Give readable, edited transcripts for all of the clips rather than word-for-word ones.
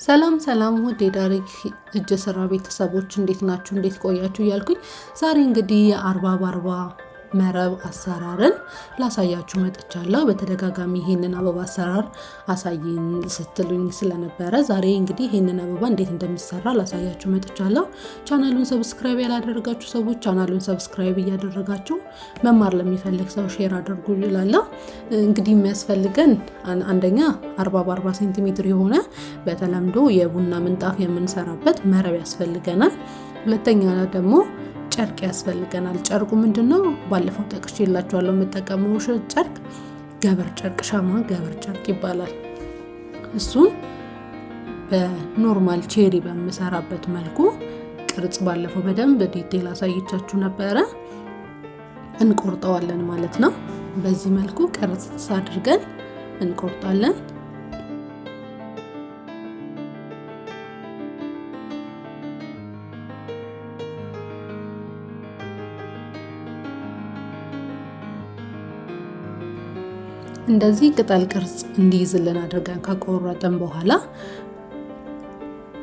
ሰላም ሰላም ውድ የዳሪክ እጅ ስራ ቤተሰቦች እንዴት ናችሁ? እንዴት ቆያችሁ? እያልኩኝ ዛሬ እንግዲህ የአርባ በአርባ መረብ አሰራርን ላሳያችሁ መጥቻለሁ። በተደጋጋሚ ይሄንን አበባ አሰራር አሳይኝ ስትሉኝ ስለነበረ ዛሬ እንግዲህ ይሄንን አበባ እንዴት እንደሚሰራ ላሳያችሁ መጥቻለሁ። ቻናሉን ሰብስክራይብ ያላደረጋችሁ ሰዎች ቻናሉን ሰብስክራይብ እያደረጋችሁ መማር ለሚፈልግ ሰው ሼር አድርጉ እላለሁ። እንግዲህ የሚያስፈልገን አንደኛ 40 በ40 ሴንቲሜትር የሆነ በተለምዶ የቡና ምንጣፍ የምንሰራበት መረብ ያስፈልገናል። ሁለተኛ ደግሞ ጨርቅ ያስፈልገናል። ጨርቁ ምንድነው? ባለፈው ጠቅሼላችኋለሁ። የምጠቀመው ጨርቅ ገበር ጨርቅ፣ ሻማ ገበር ጨርቅ ይባላል። እሱን በኖርማል ቼሪ በምሰራበት መልኩ ቅርጽ ባለፈው በደንብ ዲቴል አሳይቻችሁ ነበረ። እንቆርጠዋለን ማለት ነው። በዚህ መልኩ ቅርጽ አድርገን እንቆርጣለን። እንደዚህ ቅጠል ቅርጽ እንዲይዝልን አድርገን ከቆረጥን በኋላ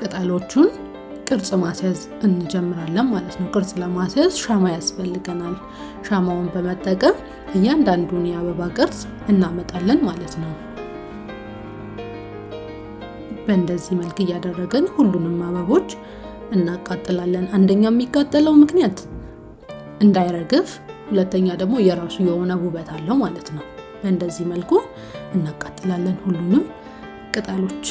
ቅጠሎቹን ቅርጽ ማስያዝ እንጀምራለን ማለት ነው። ቅርጽ ለማስያዝ ሻማ ያስፈልገናል። ሻማውን በመጠቀም እያንዳንዱን የአበባ ቅርጽ እናመጣለን ማለት ነው። በእንደዚህ መልክ እያደረግን ሁሉንም አበቦች እናቃጥላለን። አንደኛ የሚቃጠለው ምክንያት እንዳይረግፍ፣ ሁለተኛ ደግሞ የራሱ የሆነ ውበት አለው ማለት ነው። በእንደዚህ መልኩ እናቃጥላለን ሁሉንም ቅጠሎች።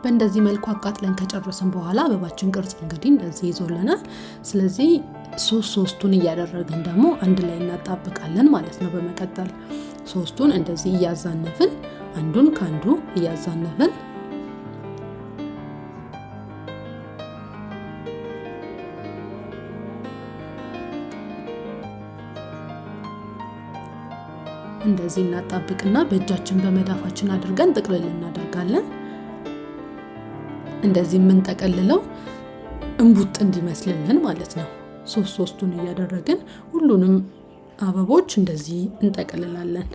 በእንደዚህ መልኩ አቃጥለን ከጨረስን በኋላ አበባችን ቅርጽ እንግዲህ እንደዚህ ይዞልናል። ስለዚህ ሶስቱን እያደረግን ደግሞ አንድ ላይ እናጣብቃለን ማለት ነው። በመቀጠል ሶስቱን እንደዚህ እያዛነፍን አንዱን ካንዱ እያዛነፍን እንደዚህ እናጣብቅና በእጃችን በመዳፋችን አድርገን ጥቅልል እናደርጋለን። እንደዚህ የምንጠቀልለው እንቡጥ እንዲመስልልን ማለት ነው። ሶስቱን እያደረግን ሁሉንም አበቦች እንደዚህ እንጠቀልላለን።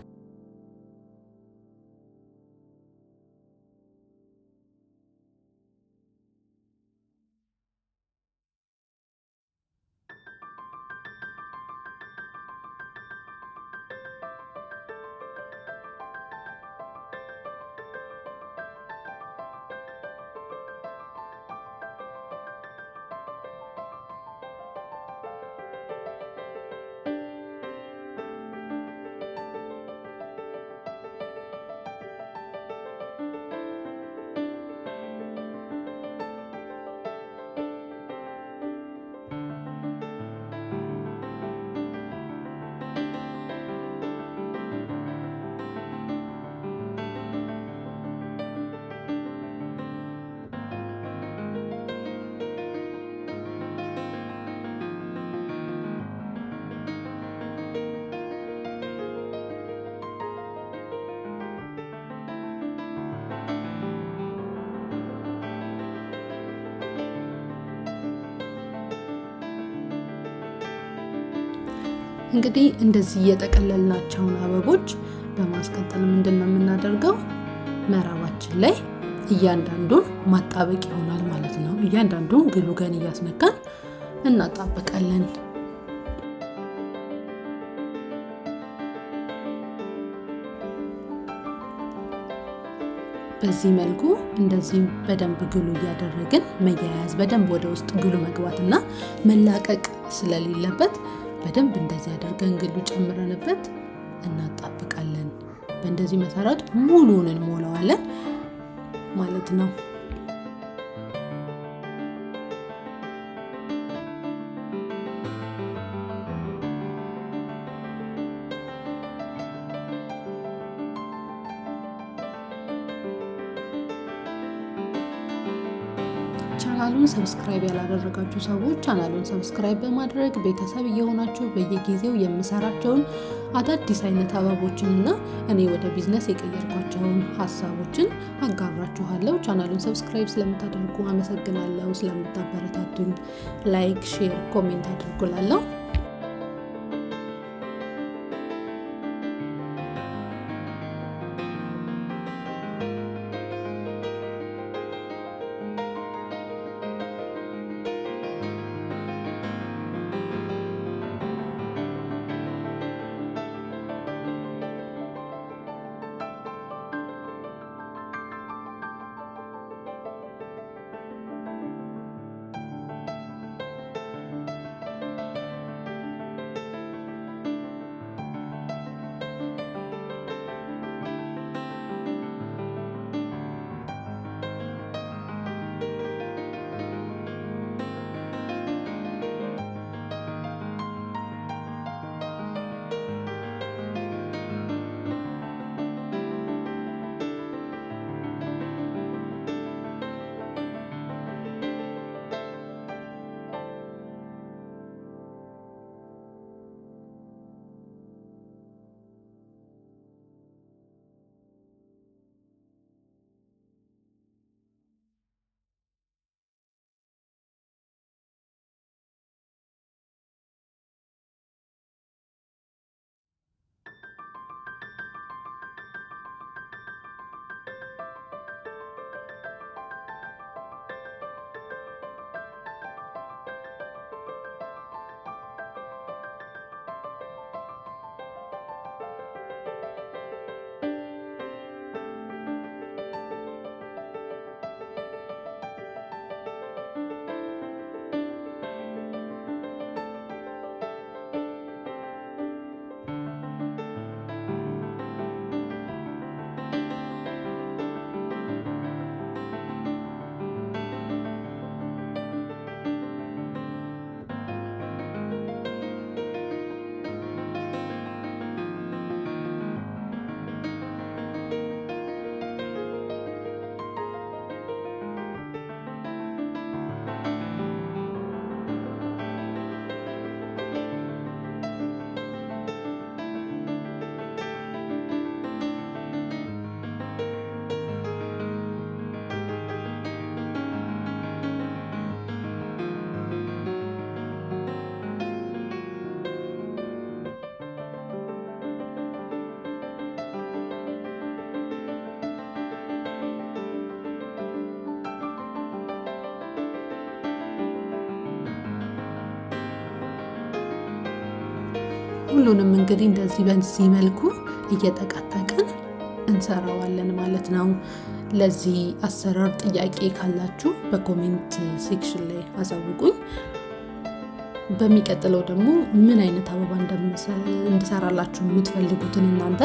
እንግዲህ እንደዚህ የጠቀለልናቸውን አበቦች በማስቀጠል ምንድነው የምናደርገው? መረባችን ላይ እያንዳንዱን ማጣበቅ ይሆናል ማለት ነው። እያንዳንዱን ግሉገን እያስነካን እናጣበቃለን። በዚህ መልኩ እንደዚህ በደንብ ግሉ እያደረግን መያያዝ፣ በደንብ ወደ ውስጥ ግሉ መግባትና መላቀቅ ስለሌለበት በደንብ እንደዚህ አድርገን ግሉ ጨምረንበት እናጣብቃለን። በእንደዚህ መሰረት ሙሉውን እንሞላዋለን ማለት ነው። ቻናሉን ሰብስክራይብ ያላደረጋችሁ ሰዎች ቻናሉን ሰብስክራይብ በማድረግ ቤተሰብ እየሆናችሁ በየጊዜው የምሰራቸውን አዳዲስ አይነት አበቦችንና እኔ ወደ ቢዝነስ የቀየርኳቸውን ሀሳቦችን አጋራችኋለሁ። ቻናሉን ሰብስክራይብ ስለምታደርጉ አመሰግናለሁ። ስለምታበረታቱኝ ላይክ፣ ሼር፣ ኮሜንት አድርጉላለሁ። ሁሉንም እንግዲህ እንደዚህ በዚህ መልኩ እየጠቀጠቅን እንሰራዋለን ማለት ነው። ለዚህ አሰራር ጥያቄ ካላችሁ በኮሜንት ሴክሽን ላይ አሳውቁኝ። በሚቀጥለው ደግሞ ምን አይነት አበባ እንድሰራላችሁ የምትፈልጉትን እናንተ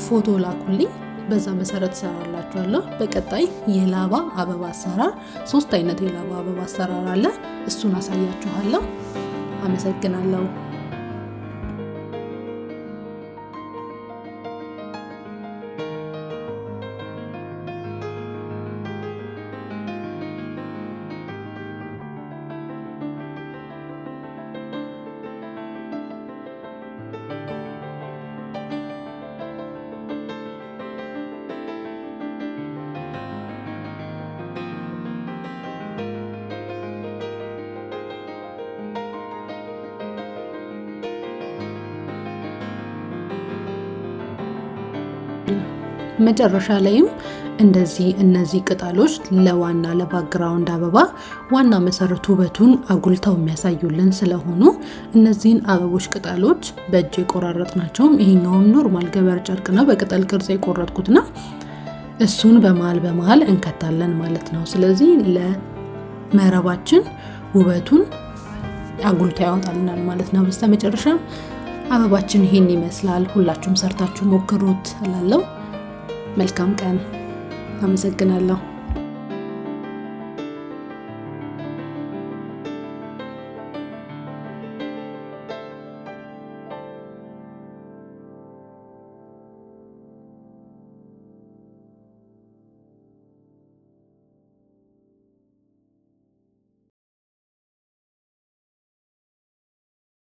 ፎቶ ላኩልኝ፣ በዛ መሰረት ሰራላችኋለሁ። በቀጣይ የላባ አበባ አሰራር 3 አይነት የላባ አበባ አሰራር አለ፣ እሱን አሳያችኋለሁ። አመሰግናለሁ። መጨረሻ ላይም እንደዚህ እነዚህ ቅጠሎች ለዋና ለባክግራውንድ አበባ ዋና መሰረቱ ውበቱን አጉልተው የሚያሳዩልን ስለሆኑ እነዚህን አበቦች ቅጠሎች በእጅ የቆራረጥናቸውም፣ ይሄኛውም ኖርማል ገበር ጨርቅ ነው በቅጠል ቅርጽ የቆረጥኩት ነው። እሱን በመሃል እንከታለን ማለት ነው። ስለዚህ ለመረባችን ውበቱን አጉልቶ ያወጣልናል ማለት ነው። በስተመጨረሻም አበባችን ይሄን ይመስላል። ሁላችሁም ሰርታችሁ ሞክሩት እላለሁ። መልካም ቀን። አመሰግናለሁ።